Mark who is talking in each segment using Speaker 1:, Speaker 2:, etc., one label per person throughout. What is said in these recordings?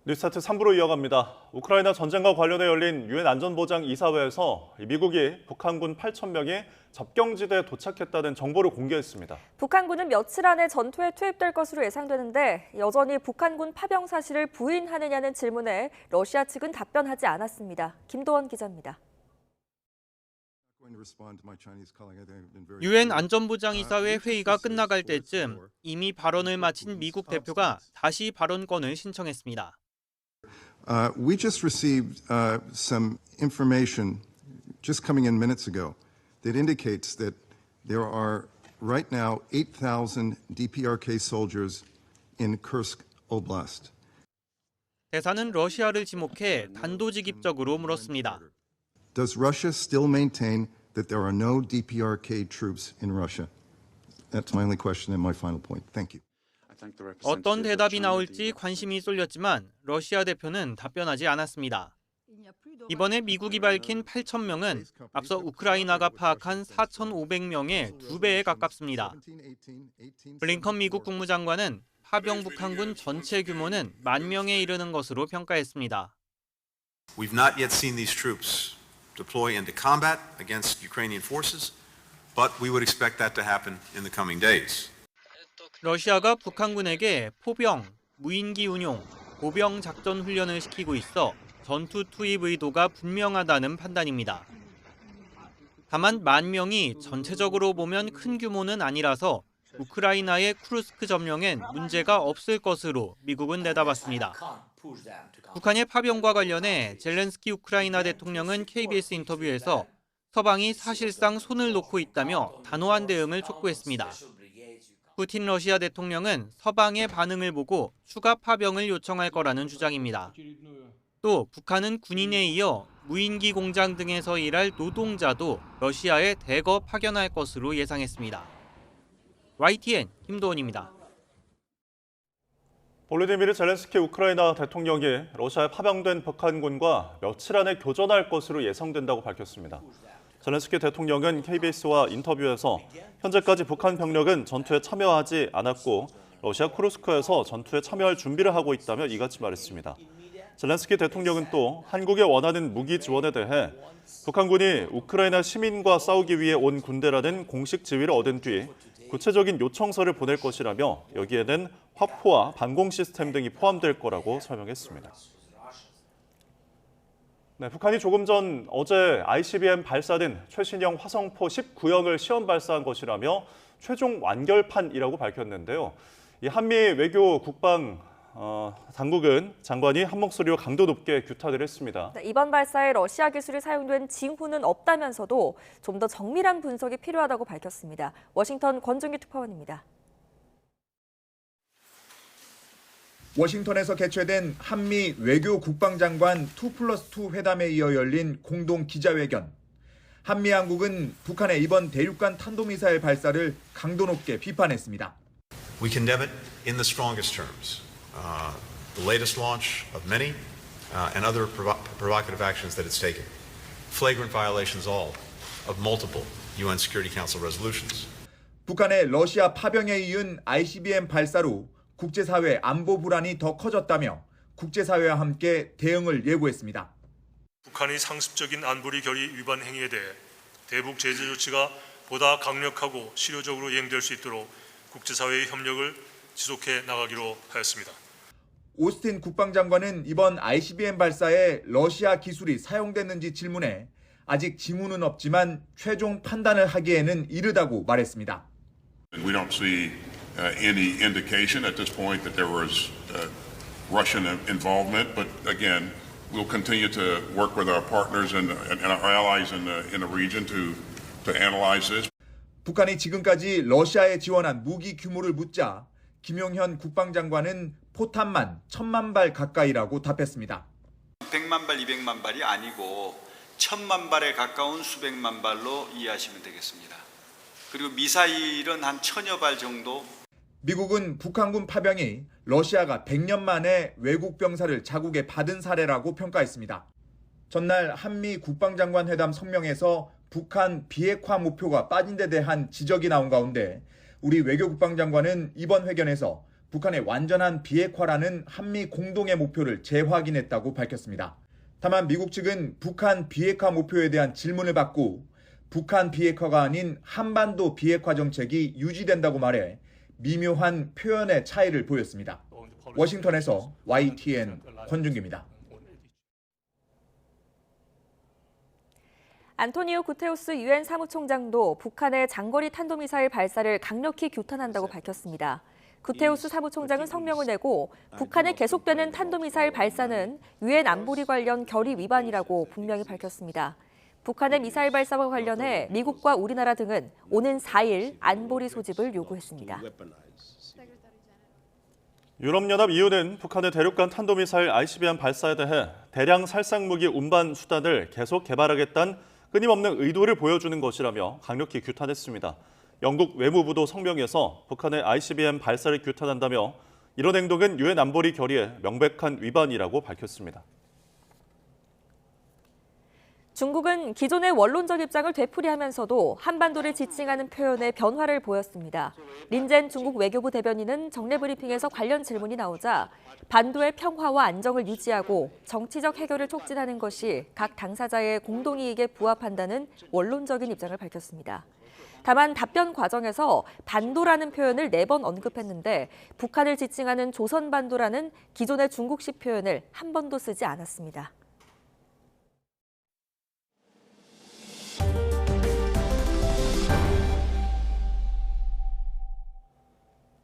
Speaker 1: 뉴스타트 3부로 이어갑니다. 우크라이나 전쟁과 관련해 열린 유엔 안전보장 이사회에서 미국이 북한군 8,000명이 접경지대에 도착했다는 정보를 공개했습니다.
Speaker 2: 북한군은 며칠 안에 전투에 투입될 것으로 예상되는데 여전히 북한군 파병 사실을 부인하느냐는 질문에 러시아 측은 답변하지 않았습니다. 김도원 기자입니다.
Speaker 3: 유엔 안전보장이사회 회의가 끝나갈 때쯤 이미 발언을 마친 미국 대표가 다시 발언권을 신청했습니다.
Speaker 4: We just received some information just coming in minutes ago that indicates that there are right now 8,000 DPRK soldiers in Kursk Oblast.
Speaker 3: 대사는 러시아를 지목해 단도직입적으로 물었습니다.
Speaker 4: Does Russia still maintain that there are no DPRK troops in Russia? That's my only question and my final point. Thank you.
Speaker 3: 어떤 대답이 나올지 관심이 쏠렸지만 러시아 대표는 답변하지 않았습니다. 이번에 미국이 밝힌 8,000명은 앞서 우크라이나가 파악한 4,500명의 2배에 가깝습니다. 블링컨 미국 국무장관은 파병 북한군 전체 규모는 10,000명에 이르는 것으로 평가했습니다.
Speaker 5: We've not yet seen these troops deploy into combat against Ukrainian forces, but we would expect that to happen in the coming days.
Speaker 3: 러시아가 북한군에게 포병, 무인기 운용, 보병 작전 훈련을 시키고 있어 전투 투입 의도가 분명하다는 판단입니다. 다만 10,000명이 전체적으로 보면 큰 규모는 아니라서 우크라이나의 쿠르스크 점령엔 문제가 없을 것으로 미국은 내다봤습니다. 북한의 파병과 관련해 젤렌스키 우크라이나 대통령은 KBS 인터뷰에서 서방이 사실상 손을 놓고 있다며 단호한 대응을 촉구했습니다. 푸틴 러시아 대통령은 서방의 반응을 보고 추가 파병을 요청할 거라는 주장입니다. 또 북한은 군인에 이어 무인기 공장 등에서 일할 노동자도 러시아에 대거 파견할 것으로 예상했습니다. YTN 김도원입니다.
Speaker 1: 볼로디미르 젤렌스키 우크라이나 대통령이 러시아에 파병된 북한군과 며칠 안에 교전할 것으로 예상된다고 밝혔습니다. 젤렌스키 대통령은 KBS와 인터뷰에서 현재까지 북한 병력은 전투에 참여하지 않았고 러시아 쿠르스크에서 전투에 참여할 준비를 하고 있다며 이같이 말했습니다. 젤렌스키 대통령은 또 한국에 원하는 무기 지원에 대해 북한군이 우크라이나 시민과 싸우기 위해 온 군대라는 공식 지위를 얻은 뒤 구체적인 요청서를 보낼 것이라며 여기에는 화포와 방공 시스템 등이 포함될 거라고 설명했습니다. 네, 북한이 조금 전 어제 ICBM 발사된 최신형 화성포 19형을 시험 발사한 것이라며 최종 완결판이라고 밝혔는데요. 이 한미 외교 국방 당국은 장관이 한 목소리로 강도 높게 규탄을 했습니다.
Speaker 2: 이번 발사에 러시아 기술이 사용된 징후는 없다면서도 좀 더 정밀한 분석이 필요하다고 밝혔습니다. 워싱턴 권준기 특파원입니다.
Speaker 6: 워싱턴에서 개최된 한미 외교 국방장관 2+2 회담에 이어 열린 공동 기자회견. 한미 양국은 북한의 이번 대륙간 탄도미사일 발사를 강도 높게 비판했습니다.
Speaker 5: We condemn it in the strongest terms. The latest launch of many and other provocative actions that it's taken. Flagrant violations all of multiple UN Security Council resolutions.
Speaker 6: 북한의 러시아 파병에 이은 ICBM 발사로 국제사회 안보 불안이 더 커졌다며 국제사회와 함께 대응을 예고했습니다.
Speaker 7: 북한의 상습적인 안보리 결의 위반 행위에 대해 대북 제재 조치가 보다 강력하고 실효적으로 이행될 수 있도록 국제사회의 협력을 지속해 나가기로 하였습니다.
Speaker 6: 오스틴 국방장관은 이번 ICBM 발사에 러시아 기술이 사용됐는지 질문에 아직 징후는 없지만 최종 판단을 하기에는 이르다고 말했습니다.
Speaker 8: We don't see any indication at this point that there was Russian involvement, but again, we'll continue to work with our partners and our allies in the region to analyze this.
Speaker 6: 북한이 지금까지 러시아에 지원한 무기 규모를 묻자 김용현 국방장관은 포탄만 1,000만 발 가까이라고 답했습니다.
Speaker 9: 100만 발, 200만 발이 아니고 1,000만 발에 가까운 수백만 발로 이해하시면 되겠습니다. 그리고 미사일은 한 1,000여 발 정도.
Speaker 6: 미국은 북한군 파병이 러시아가 100년 만에 외국 병사를 자국에 받은 사례라고 평가했습니다. 전날 한미 국방장관 회담 성명에서 북한 비핵화 목표가 빠진 데 대한 지적이 나온 가운데 우리 외교국방장관은 이번 회견에서 북한의 완전한 비핵화라는 한미 공동의 목표를 재확인했다고 밝혔습니다. 다만 미국 측은 북한 비핵화 목표에 대한 질문을 받고 북한 비핵화가 아닌 한반도 비핵화 정책이 유지된다고 말해 미묘한 표현의 차이를 보였습니다. 워싱턴에서 YTN 권준기입니다.
Speaker 2: 안토니오 구테우스 유엔 사무총장도 북한의 장거리 탄도미사일 발사를 강력히 규탄한다고 밝혔습니다. 구테우스 사무총장은 성명을 내고 북한의 계속되는 탄도미사일 발사는 유엔 안보리 관련 결의 위반이라고 분명히 밝혔습니다. 북한의 미사일 발사와 관련해 미국과 우리나라 등은 오는 4일 안보리 소집을 요구했습니다.
Speaker 1: 유럽연합 EU는 북한의 대륙간 탄도미사일 ICBM 발사에 대해 대량 살상무기 운반 수단을 계속 개발하겠다는 끊임없는 의도를 보여주는 것이라며 강력히 규탄했습니다. 영국 외무부도 성명에서 북한의 ICBM 발사를 규탄한다며 이런 행동은 유엔 안보리 결의의 명백한 위반이라고 밝혔습니다.
Speaker 2: 중국은 기존의 원론적 입장을 되풀이하면서도 한반도를 지칭하는 표현에 변화를 보였습니다. 린젠 중국 외교부 대변인은 정례 브리핑에서 관련 질문이 나오자 반도의 평화와 안정을 유지하고 정치적 해결을 촉진하는 것이 각 당사자의 공동이익에 부합한다는 원론적인 입장을 밝혔습니다. 다만 답변 과정에서 반도라는 표현을 4번 언급했는데 북한을 지칭하는 조선반도라는 기존의 중국식 표현을 한 번도 쓰지 않았습니다.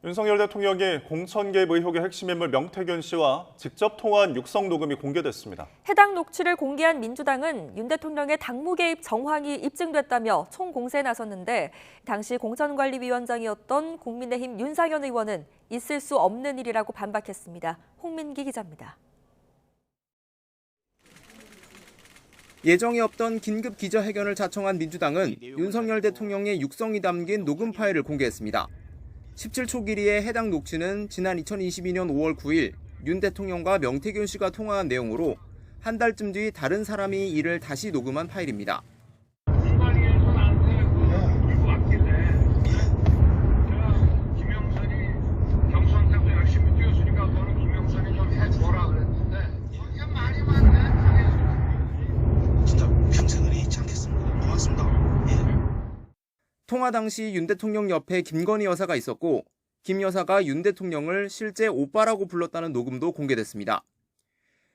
Speaker 1: 윤석열 대통령이 공천 개입 의혹의 핵심 인물 명태균 씨와 직접 통화한 육성 녹음이 공개됐습니다.
Speaker 2: 해당 녹취를 공개한 민주당은 윤 대통령의 당무 개입 정황이 입증됐다며 총공세에 나섰는데 당시 공천관리위원장이었던 국민의힘 윤상현 의원은 있을 수 없는 일이라고 반박했습니다. 홍민기 기자입니다.
Speaker 10: 예정이 없던 긴급 기자회견을 자청한 민주당은 윤석열 대통령의 육성이 담긴 녹음 파일을 공개했습니다. 17초 길이의 해당 녹취는 지난 2022년 5월 9일 윤 대통령과 명태균 씨가 통화한 내용으로 한 달쯤 뒤 다른 사람이 이를 다시 녹음한 파일입니다. 통화 당시 윤 대통령 옆에 김건희 여사가 있었고 김 여사가 윤 대통령을 실제 오빠라고 불렀다는 녹음도 공개됐습니다.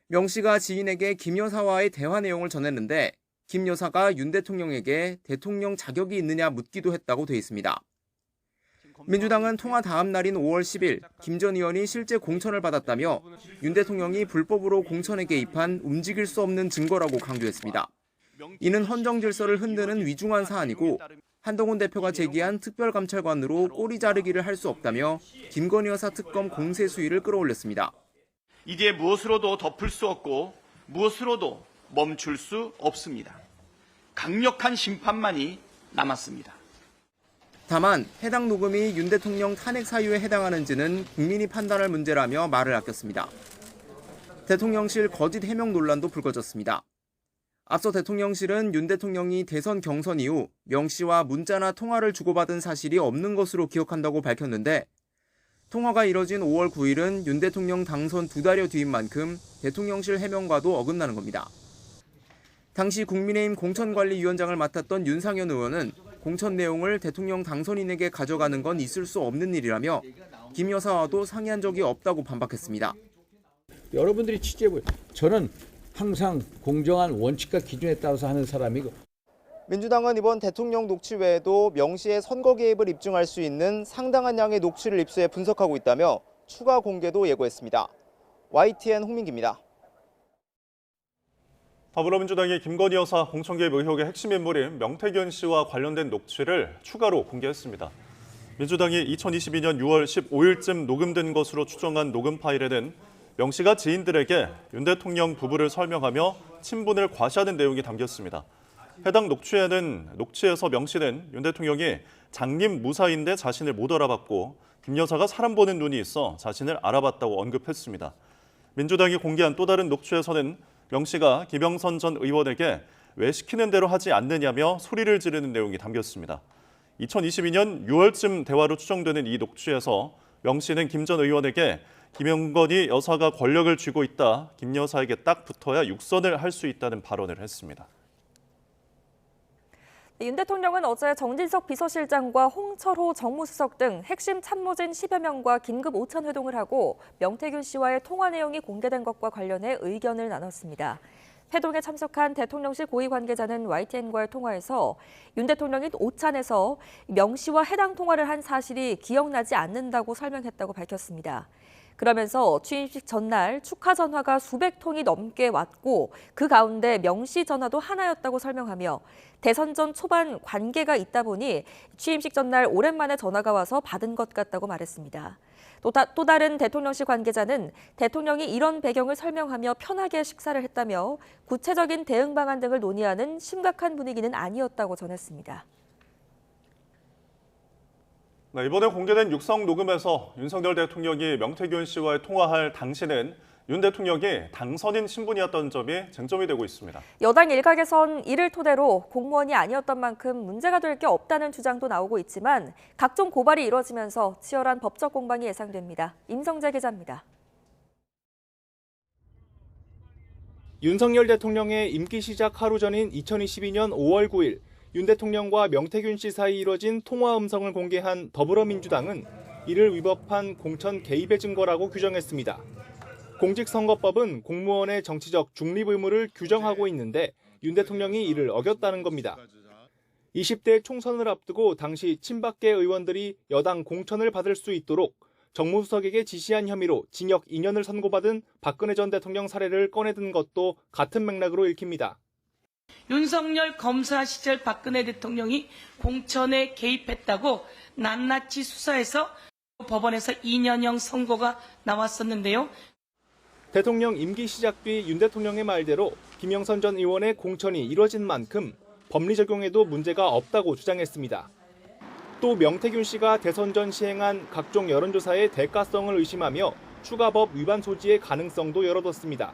Speaker 10: 명 씨가 지인에게 김 여사와의 대화 내용을 전했는데 김 여사가 윤 대통령에게 대통령 자격이 있느냐 묻기도 했다고 돼 있습니다. 민주당은 통화 다음 날인 5월 10일 김 전 의원이 실제 공천을 받았다며 윤 대통령이 불법으로 공천에 개입한 움직일 수 없는 증거라고 강조했습니다. 이는 헌정 질서를 흔드는 위중한 사안이고 한동훈 대표가 제기한 특별감찰관으로 꼬리 자르기를 할 수 없다며 김건희 여사 특검 공세 수위를 끌어올렸습니다.
Speaker 11: 이제 무엇으로도 덮을 수 없고 무엇으로도 멈출 수 없습니다. 강력한 심판만이 남았습니다.
Speaker 10: 다만 해당 녹음이 윤 대통령 탄핵 사유에 해당하는지는 국민이 판단할 문제라며 말을 아꼈습니다. 대통령실 거짓 해명 논란도 불거졌습니다. 앞서 대통령실은 윤 대통령이 대선 경선 이후 명 씨와 문자나 통화를 주고받은 사실이 없는 것으로 기억한다고 밝혔는데 통화가 이뤄진 5월 9일은 윤 대통령 당선 2달여 뒤인 만큼 대통령실 해명과도 어긋나는 겁니다. 당시 국민의힘 공천관리위원장을 맡았던 윤상현 의원은 공천 내용을 대통령 당선인에게 가져가는 건 있을 수 없는 일이라며 김 여사와도 상의한 적이 없다고 반박했습니다.
Speaker 12: 여러분들이 취재해보세요. 저는 항상 공정한 원칙과 기준에 따라서 하는 사람이고.
Speaker 10: 민주당은 이번 대통령 녹취 외에도 명 씨의 선거 개입을 입증할 수 있는 상당한 양의 녹취를 입수해 분석하고 있다며 추가 공개도 예고했습니다. YTN 홍민기입니다.
Speaker 1: 더불어민주당이 김건희 여사 공천 개입 의혹의 핵심 인물인 명태균 씨와 관련된 녹취를 추가로 공개했습니다. 민주당이 2022년 6월 15일쯤 녹음된 것으로 추정한 녹음 파일에는 명 씨가 지인들에게 윤 대통령 부부를 설명하며 친분을 과시하는 내용이 담겼습니다. 해당 녹취에서 명 씨는 윤 대통령이 장님 무사인데 자신을 못 알아봤고 김 여사가 사람 보는 눈이 있어 자신을 알아봤다고 언급했습니다. 민주당이 공개한 또 다른 녹취에서는 명 씨가 김영선 전 의원에게 왜 시키는 대로 하지 않느냐며 소리를 지르는 내용이 담겼습니다. 2022년 6월쯤 대화로 추정되는 이 녹취에서 명 씨는 김 전 의원에게 김영건이 여사가 권력을 쥐고 있다. 김 여사에게 딱 붙어야 육선을 할 수 있다는 발언을 했습니다.
Speaker 2: 윤 대통령은 어제 정진석 비서실장과 홍철호 정무수석 등 핵심 참모진 10여 명과 긴급 오찬 회동을 하고 명태균 씨와의 통화 내용이 공개된 것과 관련해 의견을 나눴습니다. 회동에 참석한 대통령실 고위 관계자는 YTN과의 통화에서 윤 대통령이 오찬에서 명 씨와 해당 통화를 한 사실이 기억나지 않는다고 설명했다고 밝혔습니다. 그러면서 취임식 전날 축하 전화가 수백 통이 넘게 왔고 그 가운데 명 씨 전화도 하나였다고 설명하며 대선 전 초반 관계가 있다 보니 취임식 전날 오랜만에 전화가 와서 받은 것 같다고 말했습니다. 또 다른 대통령실 관계자는 대통령이 이런 배경을 설명하며 편하게 식사를 했다며 구체적인 대응 방안 등을 논의하는 심각한 분위기는 아니었다고 전했습니다.
Speaker 1: 네, 이번에 공개된 육성 녹음에서 윤석열 대통령이 명태균 씨와의 통화할 당시는 윤 대통령이 당선인 신분이었던 점이 쟁점이 되고 있습니다.
Speaker 2: 여당 일각에선 이를 토대로 공무원이 아니었던 만큼 문제가 될 게 없다는 주장도 나오고 있지만 각종 고발이 이뤄지면서 치열한 법적 공방이 예상됩니다. 임성재 기자입니다.
Speaker 13: 윤석열 대통령의 임기 시작 하루 전인 2022년 5월 9일 윤 대통령과 명태균 씨 사이 이뤄진 통화 음성을 공개한 더불어민주당은 이를 위법한 공천 개입의 증거라고 규정했습니다. 공직선거법은 공무원의 정치적 중립 의무를 규정하고 있는데 윤 대통령이 이를 어겼다는 겁니다. 20대 총선을 앞두고 당시 친박계 의원들이 여당 공천을 받을 수 있도록 정무수석에게 지시한 혐의로 징역 2년을 선고받은 박근혜 전 대통령 사례를 꺼내든 것도 같은 맥락으로 읽힙니다.
Speaker 14: 윤석열 검사 시절 박근혜 대통령이 공천에 개입했다고 낱낱이 수사해서 법원에서 2년형 선고가 나왔었는데요.
Speaker 13: 대통령 임기 시작 뒤 윤 대통령의 말대로 김영선 전 의원의 공천이 이뤄진 만큼 법리 적용에도 문제가 없다고 주장했습니다. 또 명태균 씨가 대선 전 시행한 각종 여론조사의 대가성을 의심하며 추가법 위반 소지의 가능성도 열어뒀습니다.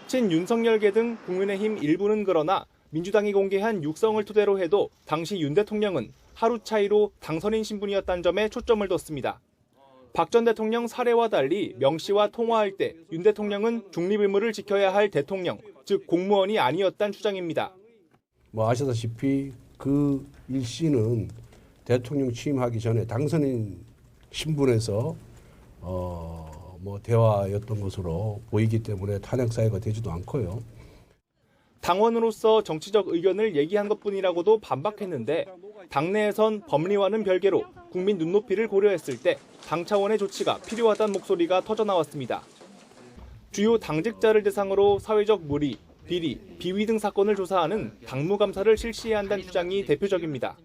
Speaker 13: 친윤석열계 등 국민의힘 일부는 그러나 민주당이 공개한 육성을 토대로 해도 당시 윤 대통령은 하루 차이로 당선인 신분이었다는 점에 초점을 뒀습니다. 박 전 대통령 사례와 달리 명 씨와 통화할 때 윤 대통령은 중립 의무를 지켜야 할 대통령, 즉 공무원이 아니었다는 주장입니다.
Speaker 15: 아시다시피 그 일씨는 대통령 취임하기 전에 당선인 신분에서 대화였던 것으로 보이기 때문에 탄핵 사유가 되지도 않고요.
Speaker 13: 당원으로서 정치적 의견을 얘기한 것뿐이라고도 반박했는데 당내에선 법리와는 별개로 국민 눈높이를 고려했을 때 당 차원의 조치가 필요하다는 목소리가 터져나왔습니다. 주요 당직자를 대상으로 사회적 물의, 비리, 비위 등 사건을 조사하는 당무감사를 실시해야 한다는 주장이 대표적입니다.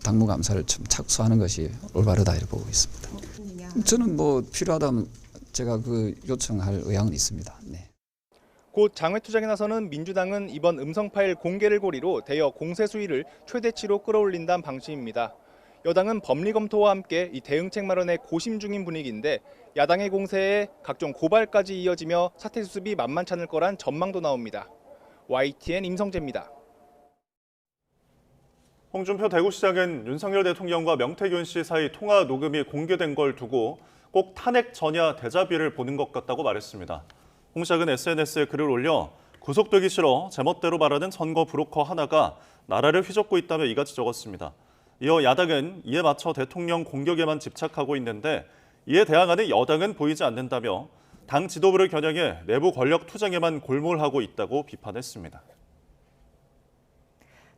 Speaker 16: 당무감사를 좀 착수하는 것이 올바르다 이렇게 보고 있습니다. 저는 필요하다면 제가 요청할 의향은 있습니다. 네.
Speaker 13: 곧 장외투쟁에 나서는 민주당은 이번 음성 파일 공개를 고리로 대여 공세 수위를 최대치로 끌어올린다는 방침입니다. 여당은 법리 검토와 함께 이 대응책 마련에 고심 중인 분위기인데 야당의 공세에 각종 고발까지 이어지며 사태 수습이 만만치 않을 거란 전망도 나옵니다. YTN 임성재입니다.
Speaker 1: 홍준표 대구시장은 윤석열 대통령과 명태균 씨 사이 통화 녹음이 공개된 걸 두고 꼭 탄핵 전야 대자비를 보는 것 같다고 말했습니다. 홍 시장은 SNS에 글을 올려 구속되기 싫어 제멋대로 말하는 선거 브로커 하나가 나라를 휘젓고 있다며 이같이 적었습니다. 이어 야당은 이에 맞춰 대통령 공격에만 집착하고 있는데 이에 대항하는 여당은 보이지 않는다며 당 지도부를 겨냥해 내부 권력 투쟁에만 골몰하고 있다고 비판했습니다.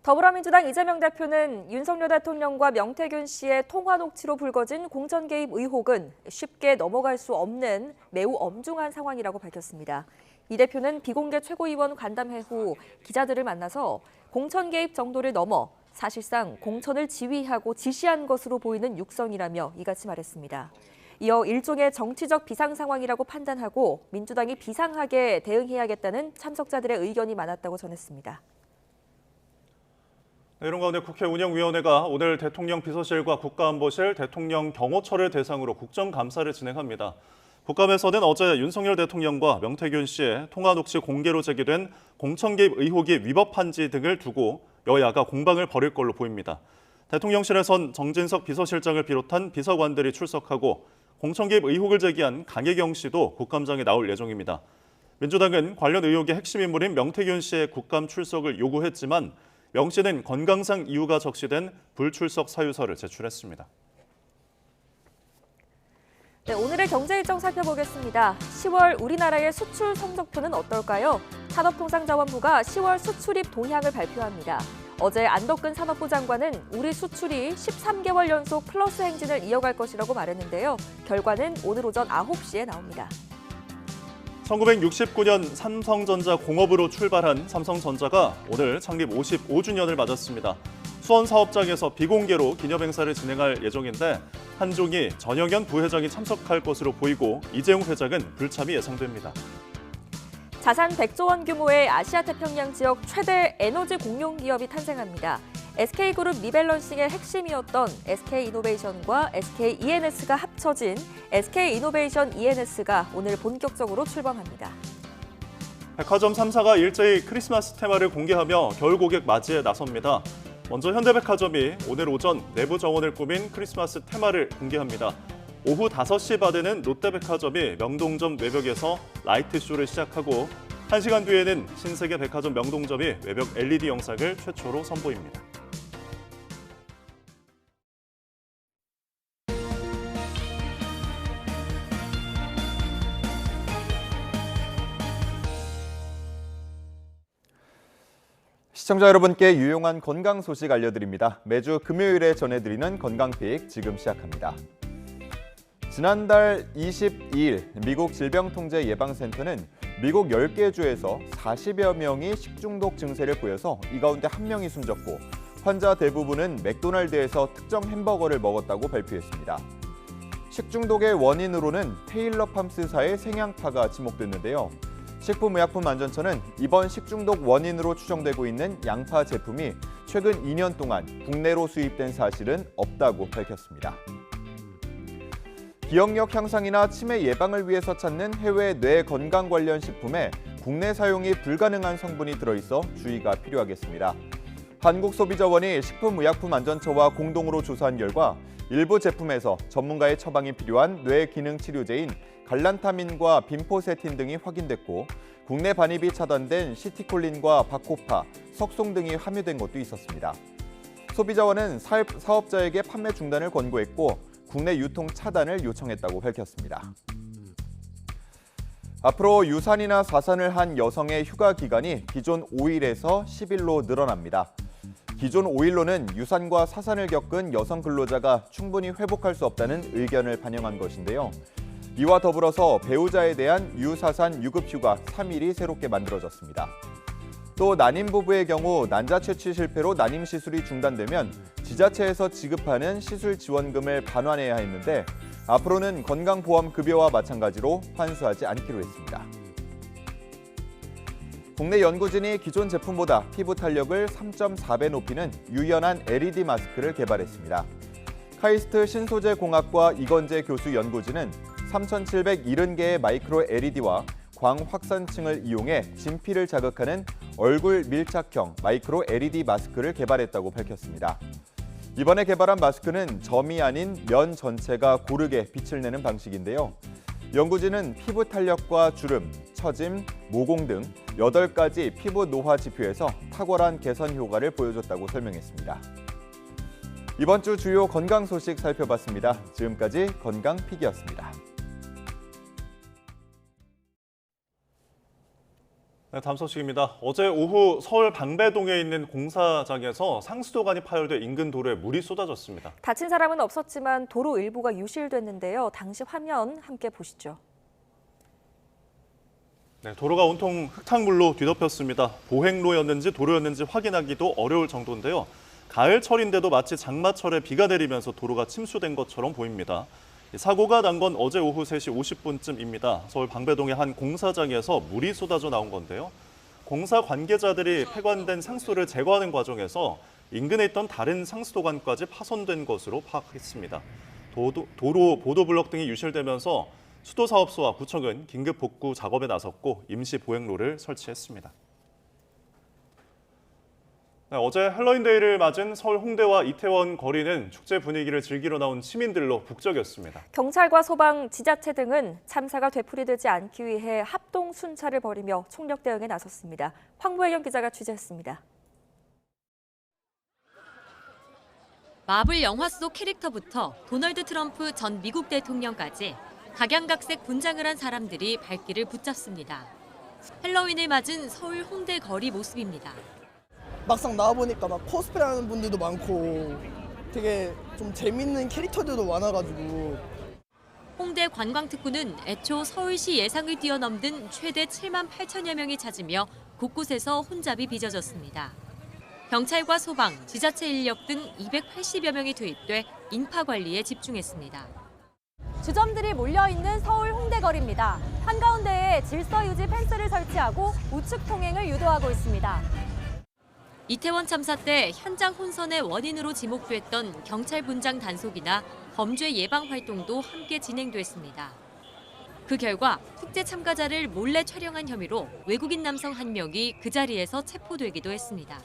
Speaker 2: 더불어민주당 이재명 대표는 윤석열 대통령과 명태균 씨의 통화 녹취로 불거진 공천 개입 의혹은 쉽게 넘어갈 수 없는 매우 엄중한 상황이라고 밝혔습니다. 이 대표는 비공개 최고위원 간담회 후 기자들을 만나서 공천 개입 정도를 넘어 사실상 공천을 지휘하고 지시한 것으로 보이는 육성이라며 이같이 말했습니다. 이어 일종의 정치적 비상 상황이라고 판단하고 민주당이 비상하게 대응해야겠다는 참석자들의 의견이 많았다고 전했습니다.
Speaker 1: 이런 가운데 국회 운영위원회가 오늘 대통령 비서실과 국가안보실, 대통령 경호처를 대상으로 국정감사를 진행합니다. 국감에서는 어제 윤석열 대통령과 명태균 씨의 통화 녹취 공개로 제기된 공천 개입 의혹이 위법한지 등을 두고 여야가 공방을 벌일 걸로 보입니다. 대통령실에선 정진석 비서실장을 비롯한 비서관들이 출석하고 공천 개입 의혹을 제기한 강혜경 씨도 국감장에 나올 예정입니다. 민주당은 관련 의혹의 핵심 인물인 명태균 씨의 국감 출석을 요구했지만 명 씨는 건강상 이유가 적시된 불출석 사유서를 제출했습니다.
Speaker 2: 네, 오늘의 경제 일정 살펴보겠습니다. 10월 우리나라의 수출 성적표는 어떨까요? 산업통상자원부가 10월 수출입 동향을 발표합니다. 어제 안덕근 산업부 장관은 우리 수출이 13개월 연속 플러스 행진을 이어갈 것이라고 말했는데요. 결과는 오늘 오전 9시에 나옵니다.
Speaker 1: 1969년 삼성전자 공업으로 출발한 삼성전자가 오늘 창립 55주년을 맞았습니다. 수원 사업장에서 비공개로 기념행사를 진행할 예정인데 한종희 전영현 부회장이 참석할 것으로 보이고 이재용 회장은 불참이 예상됩니다.
Speaker 2: 자산 100조 원 규모의 아시아 태평양 지역 최대 에너지 공룡 기업이 탄생합니다. SK그룹 리밸런싱의 핵심이었던 SK이노베이션과 SKENS가 합쳐진 SK이노베이션 ENS가 오늘 본격적으로 출범합니다.
Speaker 1: 백화점 3사가 일제히 크리스마스 테마를 공개하며 겨울 고객 맞이에 나섭니다. 먼저 현대백화점이 오늘 오전 내부 정원을 꾸민 크리스마스 테마를 공개합니다. 오후 5시 반에는 롯데백화점이 명동점 외벽에서 라이트쇼를 시작하고 1시간 뒤에는 신세계 백화점 명동점이 외벽 LED 영상을 최초로 선보입니다.
Speaker 17: 시청자 여러분께 유용한 건강 소식 알려드립니다. 매주 금요일에 전해드리는 건강픽 지금 시작합니다. 지난달 22일 미국 질병통제예방센터는 미국 10개 주에서 40여 명이 식중독 증세를 보여서 이 가운데 1명이 숨졌고 환자 대부분은 맥도날드에서 특정 햄버거를 먹었다고 발표했습니다. 식중독의 원인으로는 테일러 팜스사의 생양파가 지목됐는데요. 식품의약품안전처는 이번 식중독 원인으로 추정되고 있는 양파 제품이 최근 2년 동안 국내로 수입된 사실은 없다고 밝혔습니다. 기억력 향상이나 치매 예방을 위해서 찾는 해외 뇌 건강 관련 식품에 국내 사용이 불가능한 성분이 들어있어 주의가 필요하겠습니다. 한국소비자원이 식품의약품안전처와 공동으로 조사한 결과 일부 제품에서 전문가의 처방이 필요한 뇌 기능 치료제인 갈란타민과 빈포세틴 등이 확인됐고 국내 반입이 차단된 시티콜린과 바코파, 석송 등이 함유된 것도 있었습니다. 소비자원은 사업자에게 판매 중단을 권고했고 국내 유통 차단을 요청했다고 밝혔습니다. 앞으로 유산이나 사산을 한 여성의 휴가 기간이 기존 5일에서 10일로 늘어납니다. 기존 5일로는 유산과 사산을 겪은 여성 근로자가 충분히 회복할 수 없다는 의견을 반영한 것인데요. 이와 더불어서 배우자에 대한 유사산 유급휴가 3일이 새롭게 만들어졌습니다. 또 난임 부부의 경우 난자 채취 실패로 난임 시술이 중단되면 지자체에서 지급하는 시술 지원금을 반환해야 했는데 앞으로는 건강보험급여와 마찬가지로 환수하지 않기로 했습니다. 국내 연구진이 기존 제품보다 피부 탄력을 3.4배 높이는 유연한 LED 마스크를 개발했습니다. 카이스트 신소재공학과 이건재 교수 연구진은 3,770개의 마이크로 LED와 광확산층을 이용해 진피를 자극하는 얼굴 밀착형 마이크로 LED 마스크를 개발했다고 밝혔습니다. 이번에 개발한 마스크는 점이 아닌 면 전체가 고르게 빛을 내는 방식인데요. 연구진은 피부 탄력과 주름, 처짐, 모공 등 8가지 피부 노화 지표에서 탁월한 개선 효과를 보여줬다고 설명했습니다. 이번 주 주요 건강 소식 살펴봤습니다. 지금까지 건강픽이었습니다.
Speaker 1: 네, 다음 소식입니다. 어제 오후 서울 방배동에 있는 공사장에서 상수도관이 파열돼 인근 도로에 물이 쏟아졌습니다.
Speaker 2: 다친 사람은 없었지만 도로 일부가 유실됐는데요. 당시 화면 함께 보시죠.
Speaker 1: 네, 도로가 온통 흙탕물로 뒤덮였습니다. 보행로였는지 도로였는지 확인하기도 어려울 정도인데요. 가을철인데도 마치 장마철에 비가 내리면서 도로가 침수된 것처럼 보입니다. 사고가 난 건 어제 오후 3시 50분쯤입니다. 서울 방배동의 한 공사장에서 물이 쏟아져 나온 건데요. 공사 관계자들이 폐관된 상수도를 제거하는 과정에서 인근에 있던 다른 상수도관까지 파손된 것으로 파악했습니다. 도로 보도블럭 등이 유실되면서 수도사업소와 구청은 긴급 복구 작업에 나섰고 임시 보행로를 설치했습니다. 네, 어제 헬로윈데이를 맞은 서울 홍대와 이태원 거리는 축제 분위기를 즐기러 나온 시민들로 북적였습니다.
Speaker 2: 경찰과 소방, 지자체 등은 참사가 되풀이되지 않기 위해 합동 순찰을 벌이며 총력 대응에 나섰습니다. 황보혜경 기자가 취재했습니다.
Speaker 18: 마블 영화 속 캐릭터부터 도널드 트럼프 전 미국 대통령까지 각양각색 분장을 한 사람들이 발길을 붙잡습니다. 헬로윈을 맞은 서울 홍대 거리 모습입니다.
Speaker 19: 막상 나와보니까 막 코스프레 하는 분들도 많고 되게 좀 재밌는 캐릭터들도 많아가지고.
Speaker 18: 홍대 관광특구는 애초 서울시 예상을 뛰어넘는 최대 7만 8천여 명이 찾으며 곳곳에서 혼잡이 빚어졌습니다. 경찰과 소방, 지자체 인력 등 280여 명이 투입돼 인파 관리에 집중했습니다.
Speaker 2: 주점들이 몰려있는 서울 홍대 거리입니다. 한가운데에 질서 유지 펜스를 설치하고 우측 통행을 유도하고 있습니다.
Speaker 18: 이태원 참사 때 현장 혼선의 원인으로 지목됐던 경찰 분장 단속이나 범죄 예방 활동도 함께 진행됐습니다. 그 결과 축제 참가자를 몰래 촬영한 혐의로 외국인 남성 한 명이 그 자리에서 체포되기도 했습니다.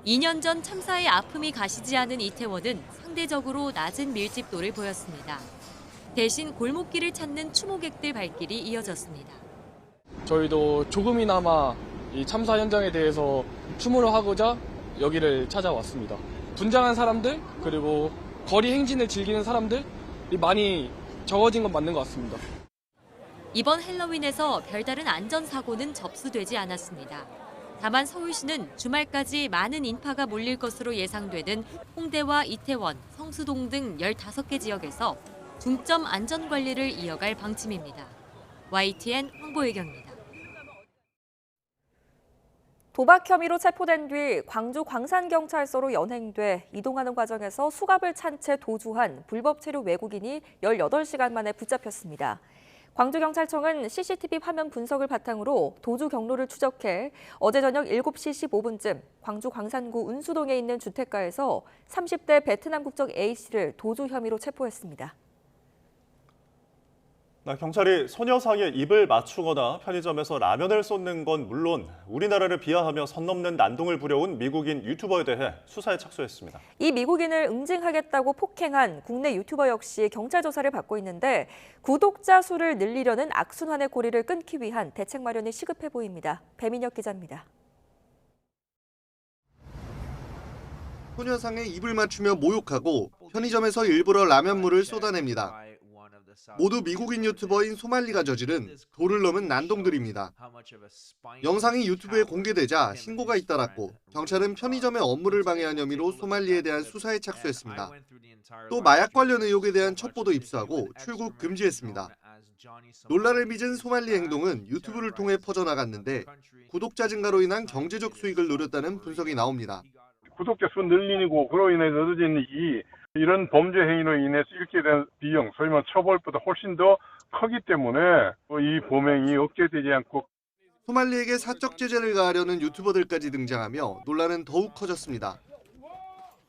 Speaker 18: 2년 전 참사의 아픔이 가시지 않은 이태원은 상대적으로 낮은 밀집도를 보였습니다. 대신 골목길을 찾는 추모객들 발길이 이어졌습니다.
Speaker 20: 저희도 조금이나마 이 참사 현장에 대해서 추모를 하고자 여기를 찾아왔습니다. 분장한 사람들 그리고 거리 행진을 즐기는 사람들이 많이 적어진 건 맞는 것 같습니다.
Speaker 18: 이번 헬로윈에서 별다른 안전사고는 접수되지 않았습니다. 다만 서울시는 주말까지 많은 인파가 몰릴 것으로 예상되는 홍대와 이태원, 성수동 등 15개 지역에서 중점 안전관리를 이어갈 방침입니다. YTN 황보혜경입니다.
Speaker 2: 도박 혐의로 체포된 뒤 광주 광산경찰서로 연행돼 이동하는 과정에서 수갑을 찬 채 도주한 불법 체류 외국인이 18시간 만에 붙잡혔습니다. 광주경찰청은 CCTV 화면 분석을 바탕으로 도주 경로를 추적해 어제 저녁 7시 15분쯤 광주 광산구 운수동에 있는 주택가에서 30대 베트남 국적 A씨를 도주 혐의로 체포했습니다.
Speaker 1: 경찰이 소녀 사이에 입을 맞추거나 편의점에서 라면을 쏟는 건 물론 우리나라를 비하하며 선 넘는 난동을 부려온 미국인 유튜버에 대해 수사에 착수했습니다.
Speaker 2: 이 미국인을 응징하겠다고 폭행한 국내 유튜버 역시 경찰 조사를 받고 있는데 구독자 수를 늘리려는 악순환의 고리를 끊기 위한 대책 마련이 시급해 보입니다. 배민혁 기자입니다.
Speaker 21: 소녀상에 입을 맞추며 모욕하고 편의점에서 일부러 라면물을 쏟아냅니다. 모두 미국인 유튜버인 소말리가 저지른 도를 넘은 난동들입니다. 영상이 유튜브에 공개되자 신고가 잇따랐고 경찰은 편의점의 업무를 방해한 혐의로 소말리에 대한 수사에 착수했습니다. 또 마약 관련 의혹에 대한 첩보도 입수하고 출국 금지했습니다. 논란을 빚은 소말리 행동은 유튜브를 통해 퍼져나갔는데 구독자 증가로 인한 경제적 수익을 노렸다는 분석이 나옵니다.
Speaker 22: 구독자 수 늘리고 그로 인해서 얻어진 이익이 이런 범죄 행위로 인해서 잃게 된 비용, 소위 말하는 처벌보다 훨씬 더 크기 때문에 이 범행이 억제되지 않고
Speaker 21: 소말리에게 사적 제재를 가하려는 유튜버들까지 등장하며 논란은 더욱 커졌습니다.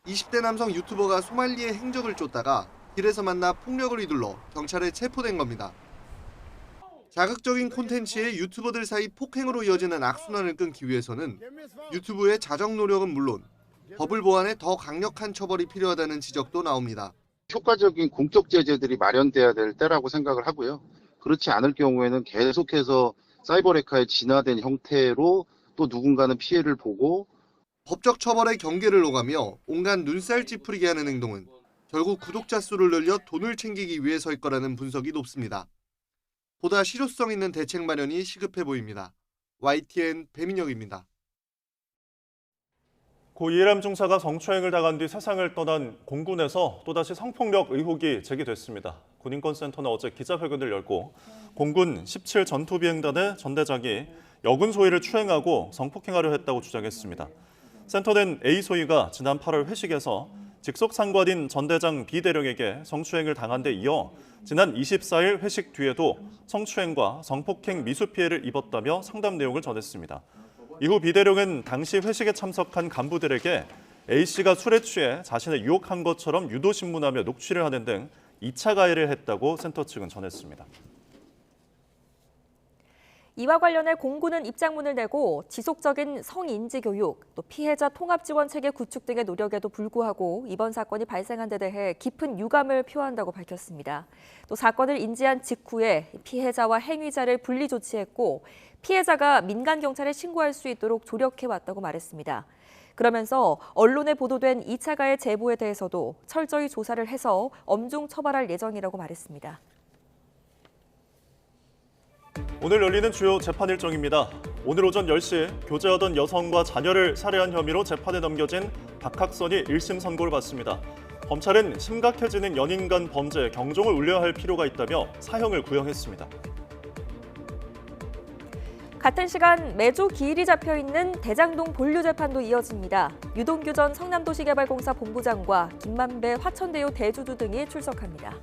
Speaker 21: 20대 남성 유튜버가 소말리의 행적을 쫓다가 길에서 만나 폭력을 휘둘러 경찰에 체포된 겁니다. 자극적인 콘텐츠에 유튜버들 사이 폭행으로 이어지는 악순환을 끊기 위해서는 유튜브의 자정 노력은 물론 법을 보완해 더 강력한 처벌이 필요하다는 지적도 나옵니다.
Speaker 23: 효과적인 공적 제재들이 마련돼야 될 때라고 생각을 하고요. 그렇지 않을 경우에는 계속해서 사이버레카의 진화된 형태로 또 누군가는 피해를 보고
Speaker 21: 법적 처벌의 경계를 오가며 온갖 눈살 찌푸리게 하는 행동은 결국 구독자 수를 늘려 돈을 챙기기 위해서일 거라는 분석이 높습니다. 보다 실효성 있는 대책 마련이 시급해 보입니다. YTN 배민혁입니다.
Speaker 1: 고 이해람 중사가 성추행을 당한 뒤 세상을 떠난 공군에서 또다시 성폭력 의혹이 제기됐습니다. 군인권센터는 어제 기자회견을 열고 공군 17 전투비행단의 전대장이 여군 소위를 추행하고 성폭행하려 했다고 주장했습니다. 센터는 A 소위가 지난 8월 회식에서 직속 상관인 전대장 B 대령에게 성추행을 당한 데 이어 지난 24일 회식 뒤에도 성추행과 성폭행 미수 피해를 입었다며 상담 내용을 전했습니다. 이후 B 대령은 당시 회식에 참석한 간부들에게 A씨가 술에 취해 자신을 유혹한 것처럼 유도신문하며 녹취를 하는 등 2차 가해를 했다고 센터 측은 전했습니다.
Speaker 2: 이와 관련해 공군은 입장문을 내고 지속적인 성인지 교육, 또 피해자 통합 지원 체계 구축 등의 노력에도 불구하고 이번 사건이 발생한 데 대해 깊은 유감을 표한다고 밝혔습니다. 또 사건을 인지한 직후에 피해자와 행위자를 분리 조치했고 피해자가 민간 경찰에 신고할 수 있도록 조력해왔다고 말했습니다. 그러면서 언론에 보도된 2차 가해 제보에 대해서도 철저히 조사를 해서 엄중 처벌할 예정이라고 말했습니다.
Speaker 1: 오늘 열리는 주요 재판 일정입니다. 오늘 오전 10시 교제하던 여성과 자녀를 살해한 혐의로 재판에 넘겨진 박학선이 1심 선고를 받습니다. 검찰은 심각해지는 연인 간 범죄에 경종을 울려야 할 필요가 있다며 사형을 구형했습니다.
Speaker 2: 같은 시간 매주 기일이 잡혀있는 대장동 본류 재판도 이어집니다. 유동규 전 성남도시개발공사 본부장과 김만배 화천대유 대주주 등이 출석합니다.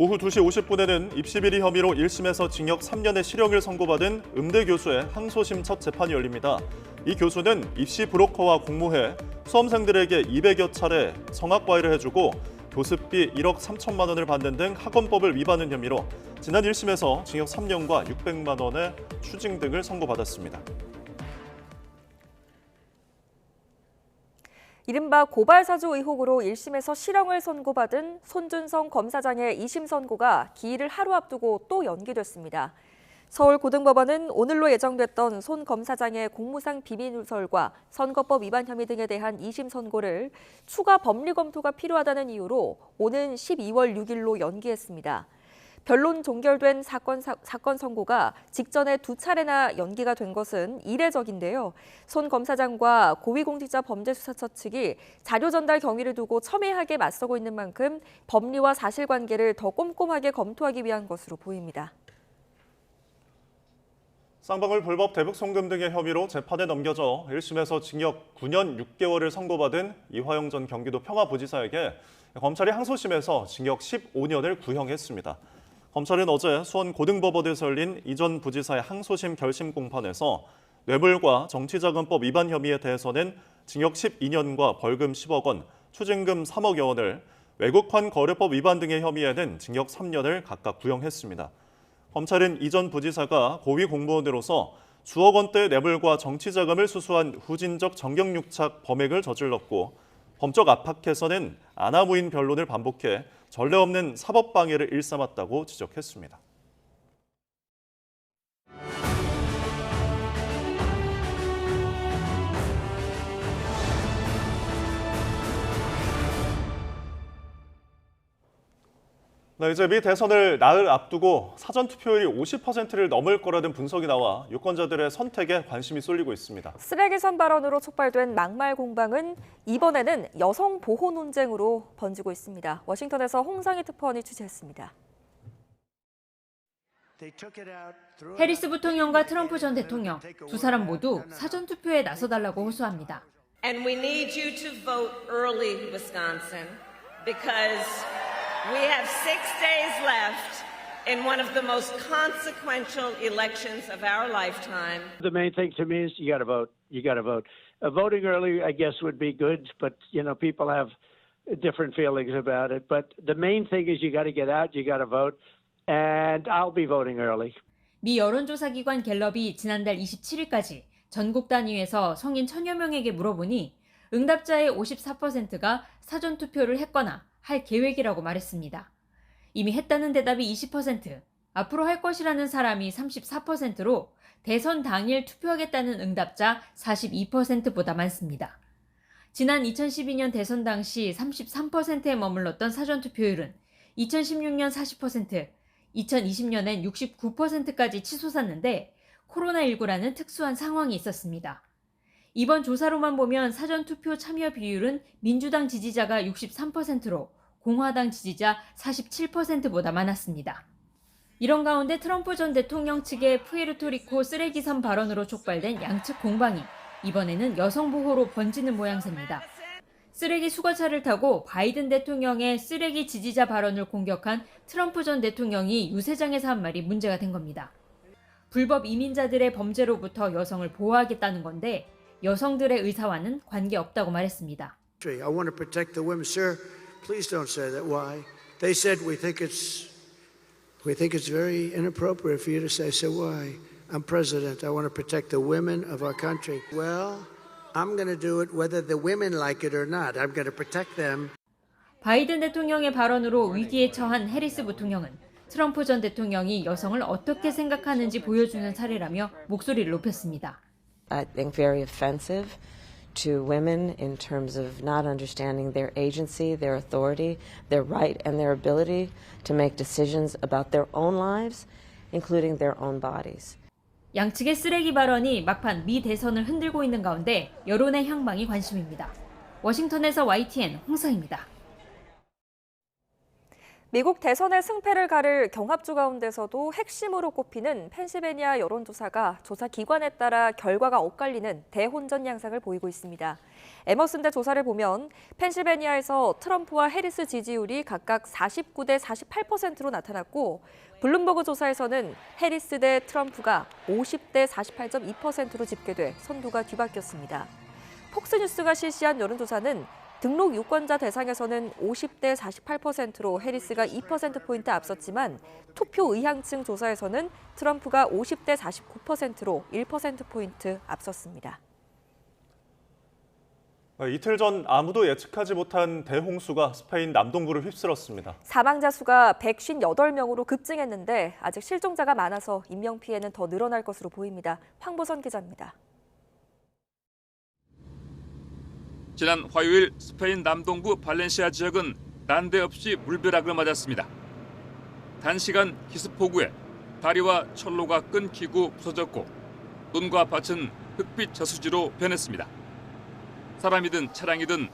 Speaker 1: 오후 2시 50분에는 입시 비리 혐의로 1심에서 징역 3년의 실형을 선고받은 음대 교수의 항소심 첫 재판이 열립니다. 이 교수는 입시 브로커와 공모해 수험생들에게 200여 차례 성악 과외를 해주고 교습비 1억 3천만 원을 받는 등 학원법을 위반한 혐의로 지난 1심에서 징역 3년과 600만 원의 추징 등을 선고받았습니다.
Speaker 2: 이른바 고발사주 의혹으로 1심에서 실형을 선고받은 손준성 검사장의 2심 선고가 기일을 하루 앞두고 또 연기됐습니다. 서울고등법원은 오늘로 예정됐던 손 검사장의 공무상 비밀 누설과 선거법 위반 혐의 등에 대한 2심 선고를 추가 법리 검토가 필요하다는 이유로 오는 12월 6일로 연기했습니다. 변론 종결된 사건 선고가 직전에 2차례나 연기가 된 것은 이례적인데요. 손 검사장과 고위공직자범죄수사처 측이 자료 전달 경위를 두고 첨예하게 맞서고 있는 만큼 법리와 사실관계를 더 꼼꼼하게 검토하기 위한 것으로 보입니다.
Speaker 1: 쌍방울 불법 대북 송금 등의 혐의로 재판에 넘겨져 1심에서 징역 9년 6개월을 선고받은 이화영 전 경기도 평화부지사에게 검찰이 항소심에서 징역 15년을 구형했습니다. 검찰은 어제 수원 고등법원에서 열린 이 전 부지사의 항소심 결심 공판에서 뇌물과 정치자금법 위반 혐의에 대해서는 징역 12년과 벌금 10억 원, 추징금 3억여 원을, 외국환 거래법 위반 등의 혐의에는 징역 3년을 각각 구형했습니다. 검찰은 이 전 부지사가 고위 공무원으로서 수억 원대의 뇌물과 정치자금을 수수한 후진적 정경유착 범행을 저질렀고 범적 압박해서는 아나무인 변론을 반복해 전례 없는 사법방해를 일삼았다고 지적했습니다. 네, 이제 미 대선을 나흘 앞두고 사전투표율이 50%를 넘을 거라는 분석이 나와 유권자들의 선택에 관심이 쏠리고 있습니다.
Speaker 2: 쓰레기선 발언으로 촉발된 막말 공방은 이번에는 여성 보호 논쟁으로 번지고 있습니다. 워싱턴에서 홍상희 특파원이 취재했습니다.
Speaker 3: 해리스 부통령과 트럼프 전 대통령, 두 사람 모두 사전투표에 나서달라고 호소합니다.
Speaker 4: And we need you to vote early, Wisconsin, because we have 6 days left in one of the most consequential elections of our lifetime.
Speaker 5: The main thing to me is you got to vote. You got to vote. Voting early, I guess, would be good, but you know, people have different feelings about it. But the main thing is you got to get out. You got to vote, and I'll be voting early.
Speaker 3: 미 여론조사 기관 갤럽이 지난달 27일까지 전국 단위에서 성인 1000여 명에게 물어보니 응답자의 54%가 사전투표를 했거나 할 계획이라고 말했습니다. 이미 했다는 대답이 20%, 앞으로 할 것이라는 사람이 34%로 대선 당일 투표하겠다는 응답자 42%보다 많습니다. 지난 2012년 대선 당시 33%에 머물렀던 사전투표율은 2016년 40%, 2020년엔 69%까지 치솟았는데 코로나19라는 특수한 상황이 있었습니다. 이번 조사로만 보면 사전투표 참여 비율은 민주당 지지자가 63%로 공화당 지지자 47%보다 많았습니다. 이런 가운데 트럼프 전 대통령 측의 푸에르토리코 쓰레기선 발언으로 촉발된 양측 공방이 이번에는 여성 보호로 번지는 모양새입니다. 쓰레기 수거차를 타고 바이든 대통령의 쓰레기 지지자 발언을 공격한 트럼프 전 대통령이 유세장에서 한 말이 문제가 된 겁니다. 불법 이민자들의 범죄로부터 여성을 보호하겠다는 건데 여성들의 의사와는 관계없다고 말했습니다.
Speaker 24: I want to protect the women. Sir, please don't say that. Why? They said we think it's
Speaker 7: We think it's very inappropriate for you to say, so why? I'm president. I want to protect the women of our country. Well, I'm going to do it whether the women like it or not. I'm going to protect them.
Speaker 3: 바이든 대통령의 발언으로 위기에 처한 해리스 부통령은 트럼프 전 대통령이 여성을 어떻게 생각하는지 보여주는 사례라며 목소리를 높였습니다.
Speaker 8: I think very offensive to women in terms of not understanding their agency, their authority, their right and their ability to make decisions about their own lives, including their own bodies.
Speaker 3: 양측의 쓰레기 발언이 막판 미 대선을 흔들고 있는 가운데 여론의 향방이 관심입니다. 워싱턴에서 YTN 홍성입니다.
Speaker 2: 미국 대선의 승패를 가를 경합주 가운데서도 핵심으로 꼽히는 펜실베니아 여론조사가 조사 기관에 따라 결과가 엇갈리는 대혼전 양상을 보이고 있습니다. 에머슨대 조사를 보면 펜실베니아에서 트럼프와 해리스 지지율이 각각 49대 48%로 나타났고 블룸버그 조사에서는 해리스 대 트럼프가 50대 48.2%로 집계돼 선두가 뒤바뀌었습니다. 폭스뉴스가 실시한 여론조사는 등록 유권자 대상에서는 50대 48%로 해리스가 2%포인트 앞섰지만 투표 의향층 조사에서는 트럼프가 50대 49%로 1%포인트 앞섰습니다.
Speaker 1: 이틀 전 아무도 예측하지 못한 대홍수가 스페인 남동부를 휩쓸었습니다.
Speaker 2: 사망자 수가 158명으로 급증했는데 아직 실종자가 많아서 인명피해는 더 늘어날 것으로 보입니다. 황보선 기자입니다.
Speaker 9: 지난 화요일 스페인 남동부 발렌시아 지역은 난데없이 물벼락을 맞았습니다. 단시간 기습폭우에 다리와 철로가 끊기고 부서졌고 논과 밭은 흑빛 저수지로 변했습니다. 사람이든 차량이든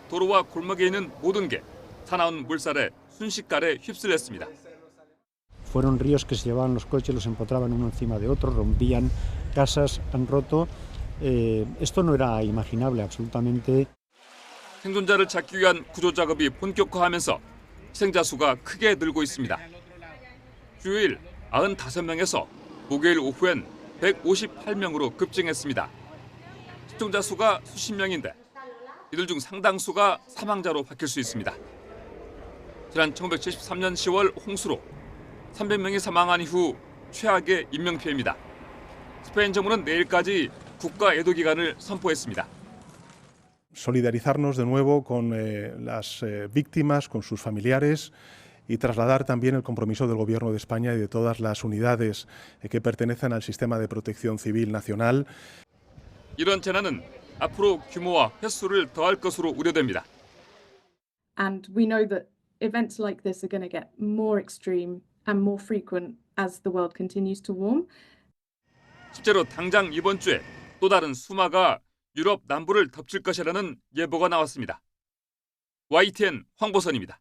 Speaker 9: 도로와 골목에 있는 모든 게 사나운 물살에 순식간에 휩쓸렸습니다.
Speaker 24: Fueron ríos que se llevaban los coches, los empotraban uno encima de otro, rompían casas, han roto. Esto no era imaginable absolutamente.
Speaker 9: 생존자를 찾기 위한 구조 작업이 본격화하면서 희생자 수가 크게 늘고 있습니다. 주요일 95명에서 목요일 오후엔 158명으로 급증했습니다. 실종자 수가 수십 명인데 이들 중 상당수가 사망자로 바뀔 수 있습니다. 지난 1973년 10월 홍수로 300명이 사망한 이후 최악의 인명피해입니다. 스페인 정부는 내일까지 국가 애도 기간을 선포했습니다.
Speaker 15: Solidarizarnos de nuevo con las víctimas, con sus familiares y trasladar también el compromiso del Gobierno de España y de todas las unidades que pertenecen al sistema de protección civil nacional.
Speaker 9: 이런 재난은 앞으로 규모와 횟수를 더할 것으로 우려됩니다.
Speaker 25: And we know that events like this are going to get more extreme and more frequent as the world continues to warm.
Speaker 9: 실제로 당장 이번 주에 또 다른 수마가 유럽 남부를 덮칠 것이라는 예보가 나왔습니다. YTN 황보선입니다.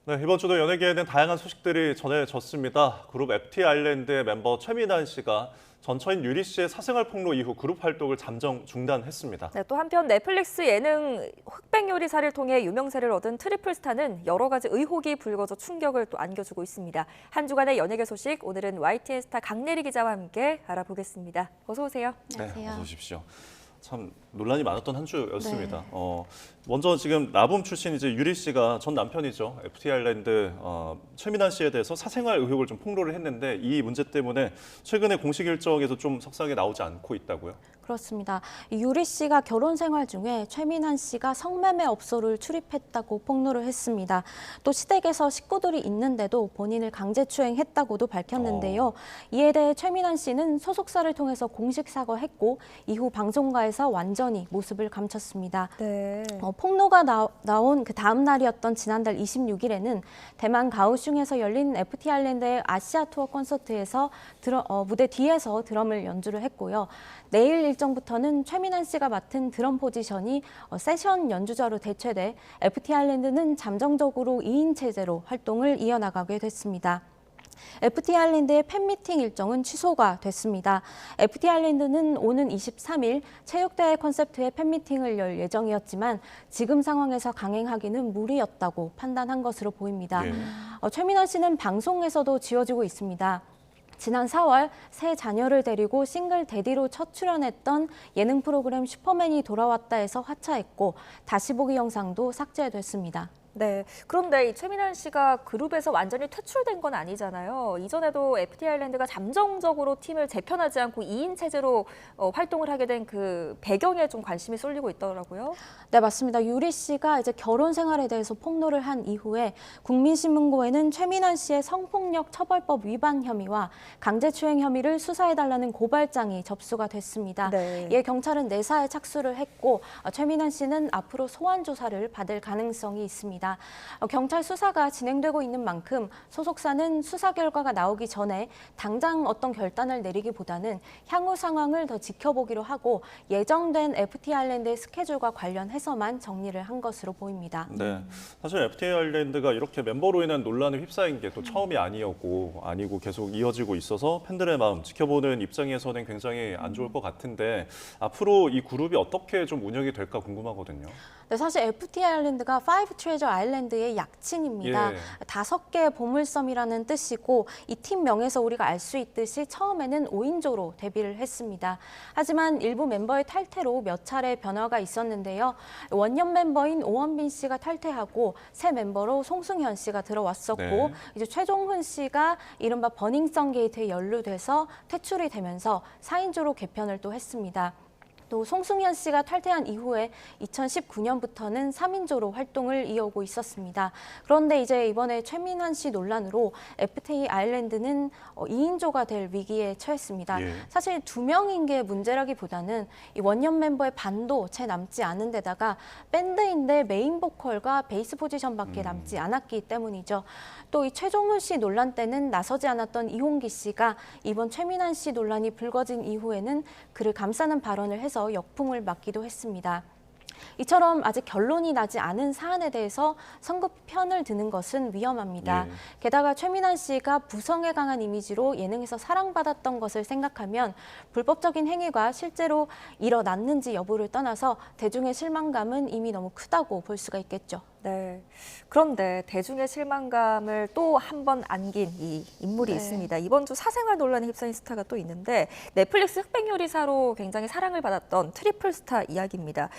Speaker 1: 네, 이번 주도 연예계에는 다양한 소식들이 전해졌습니다. 그룹 FT 아일랜드의 멤버 최민환 씨가 전처인 유리 씨의 사생활 폭로 이후 그룹 활동을 잠정 중단했습니다.
Speaker 2: 네, 또 한편 넷플릭스 예능 흑백 요리사를 통해 유명세를 얻은 트리플스타는 여러 가지 의혹이 불거져 충격을 또 안겨주고 있습니다. 한 주간의 연예계 소식 오늘은 YTN 스타 강내리 기자와 함께 알아보겠습니다. 어서 오세요.
Speaker 1: 네, 어서 오십시오. 참 논란이 많았던 한 주였습니다. 네. 먼저 지금 라붐 출신 이제 유리 씨가 전 남편이죠. FT 아일랜드 최민환 씨에 대해서 사생활 의혹을 좀 폭로를 했는데 이 문제 때문에 최근에 공식 일정에서 좀 석상에 나오지 않고 있다고요?
Speaker 26: 그렇습니다. 유리 씨가 결혼 생활 중에 최민환 씨가 성매매 업소를 출입했다고 폭로를 했습니다. 또 시댁에서 식구들이 있는데도 본인을 강제추행했다고도 밝혔는데요. 이에 대해 최민환 씨는 소속사를 통해서 공식 사과했고 이후 방송가에서 완전히 모습을 감췄습니다.
Speaker 2: 네.
Speaker 26: 폭로가 나온 그 다음 날이었던 지난달 26일에는 대만 가오슝에서 열린 FT 아일랜드의 아시아 투어 콘서트에서 무대 뒤에서 드럼을 연주를 했고요. 내일 일정부터는 최민환 씨가 맡은 드럼 포지션이 세션 연주자로 대체돼 FT 아일랜드는 잠정적으로 2인 체제로 활동을 이어나가게 됐습니다. FT 아일랜드의 팬미팅 일정은 취소가 됐습니다. FT 아일랜드는 오는 23일 체육대회 콘셉트의 팬미팅을 열 예정이었지만 지금 상황에서 강행하기는 무리였다고 판단한 것으로 보입니다. 최민환 씨는 방송에서도 지워지고 있습니다. 지난 4월 새 자녀를 데리고 싱글 데디로 첫 출연했던 예능 프로그램 슈퍼맨이 돌아왔다에서 하차했고 다시 보기 영상도 삭제됐습니다.
Speaker 2: 네, 그런데 이 최민환 씨가 그룹에서 완전히 퇴출된 건 아니잖아요. 이전에도 FT 아일랜드가 잠정적으로 팀을 재편하지 않고 2인 체제로 활동을 하게 된 그 배경에 좀 관심이 쏠리고 있더라고요.
Speaker 26: 네, 맞습니다. 유리 씨가 이제 결혼 생활에 대해서 폭로를 한 이후에 국민신문고에는 최민환 씨의 성폭력 처벌법 위반 혐의와 강제추행 혐의를 수사해달라는 고발장이 접수가 됐습니다.
Speaker 2: 네.
Speaker 26: 이에 경찰은 내사에 착수를 했고 최민환 씨는 앞으로 소환 조사를 받을 가능성이 있습니다. 경찰 수사가 진행되고 있는 만큼 소속사는 수사 결과가 나오기 전에 당장 어떤 결단을 내리기보다는 향후 상황을 더 지켜보기로 하고 예정된 FT 아일랜드의 스케줄과 관련해서만 정리를 한 것으로 보입니다.
Speaker 1: 네, 사실 FT 아일랜드가 이렇게 멤버로 인한 논란에 휩싸인 게 또 처음이 아니고 계속 이어지고 있어서 팬들의 마음 지켜보는 입장에서는 굉장히 안 좋을 것 같은데 앞으로 이 그룹이 어떻게 좀 운영이 될까 궁금하거든요.
Speaker 26: 네, 사실 FT 아일랜드가 Five Treasure 아일랜드의 약칭입니다.
Speaker 1: 예.
Speaker 26: 5개의 보물섬이라는 뜻이고 이 팀 명에서 우리가 알 수 있듯이 처음에는 5인조로 데뷔를 했습니다. 하지만 일부 멤버의 탈퇴로 몇 차례 변화가 있었는데요. 원년 멤버인 오원빈 씨가 탈퇴하고 새 멤버로 송승현 씨가 들어왔었고
Speaker 1: 네.
Speaker 26: 이제 최종훈 씨가 이른바 버닝썬 게이트에 연루돼서 퇴출이 되면서 4인조로 개편을 또 했습니다. 또 송승현 씨가 탈퇴한 이후에 2019년부터는 3인조로 활동을 이어오고 있었습니다. 그런데 이제 이번에 최민환 씨 논란으로 FT 아일랜드는 2인조가 될 위기에 처했습니다.
Speaker 1: 예.
Speaker 26: 사실 2명인 게 문제라기보다는 이 원년 멤버의 반도 채 남지 않은 데다가 밴드인데 메인 보컬과 베이스 포지션밖에 남지 않았기 때문이죠. 또 이 최종훈 씨 논란 때는 나서지 않았던 이홍기 씨가 이번 최민환 씨 논란이 불거진 이후에는 그를 감싸는 발언을 해서 역풍을 맞기도 했습니다. 이처럼 아직 결론이 나지 않은 사안에 대해서 성급 편을 드는 것은 위험합니다.
Speaker 1: 예.
Speaker 26: 게다가 최민환 씨가 부성에 강한 이미지로 예능에서 사랑받았던 것을 생각하면 불법적인 행위가 실제로 일어났는지 여부를 떠나서 대중의 실망감은 이미 너무 크다고 볼 수가 있겠죠.
Speaker 2: 네. 그런데 대중의 실망감을 또 한 번 안긴 이 인물이
Speaker 26: 네.
Speaker 2: 있습니다. 이번 주 사생활 논란에 휩싸인 스타가 또 있는데 넷플릭스 흑백 요리사로 굉장히 사랑을 받았던 트리플 스타 이야기입니다.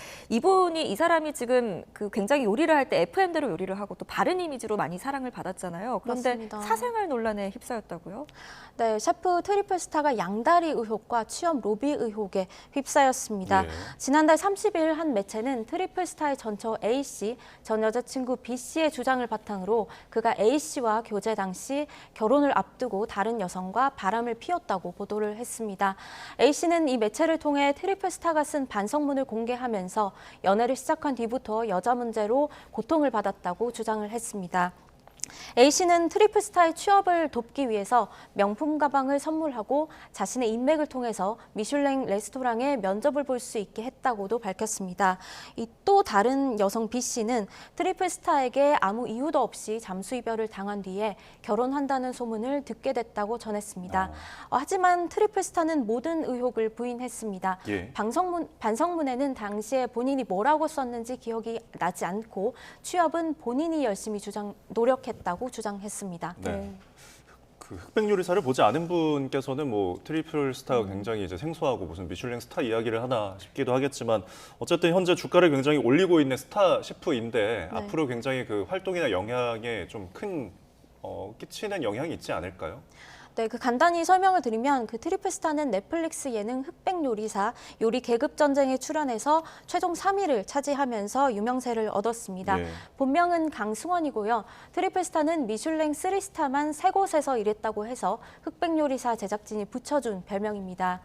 Speaker 2: 이 사람이 지금 그 굉장히 요리를 할 때 FM대로 요리를 하고 또 바른 이미지로 많이 사랑을 받았잖아요. 그런데
Speaker 26: 맞습니다.
Speaker 2: 사생활 논란에 휩싸였다고요?
Speaker 26: 네, 셰프 트리플 스타가 양다리 의혹과 취업 로비 의혹에 휩싸였습니다.
Speaker 1: 예.
Speaker 26: 지난달 30일 한 매체는 트리플 스타의 전처 A씨, 전 여자친구 B씨의 주장을 바탕으로 그가 A씨와 교제 당시 결혼을 앞두고 다른 여성과 바람을 피웠다고 보도를 했습니다. A씨는 이 매체를 통해 트리플 스타가 쓴 반성문을 공개하면서 연애를 시작한 뒤부터 여자 문제로 고통을 받았다고 주장을 했습니다. A씨는 트리플 스타의 취업을 돕기 위해서 명품 가방을 선물하고 자신의 인맥을 통해서 미슐랭 레스토랑에 면접을 볼 수 있게 했다고도 밝혔습니다. 또 다른 여성 B씨는 트리플 스타에게 아무 이유도 없이 잠수 이별을 당한 뒤에 결혼한다는 소문을 듣게 됐다고 전했습니다. 하지만 트리플 스타는 모든 의혹을 부인했습니다.
Speaker 1: 예.
Speaker 26: 반성문에는 당시에 본인이 뭐라고 썼는지 기억이 나지 않고 취업은 본인이 열심히 노력했다고 주장했습니다.
Speaker 1: 네. 그 흑백 요리사를 보지 않은 분께서는 뭐 트리플 스타가 굉장히 이제 생소하고 무슨 미슐랭 스타 이야기를 하나 싶기도 하겠지만 어쨌든 현재 주가를 굉장히 올리고 있는 스타 셰프인데
Speaker 26: 네.
Speaker 1: 앞으로 굉장히 그 활동이나 영향에 좀 큰 끼치는 영향이 있지 않을까요?
Speaker 26: 네, 그 간단히 설명을 드리면 그 트리플 스타는 넷플릭스 예능 흑백 요리사 요리 계급 전쟁에 출연해서 최종 3위를 차지하면서 유명세를 얻었습니다.
Speaker 1: 예.
Speaker 26: 본명은 강승원이고요. 트리플 스타는 미슐랭 3스타만 3곳에서 일했다고 해서 흑백 요리사 제작진이 붙여준 별명입니다.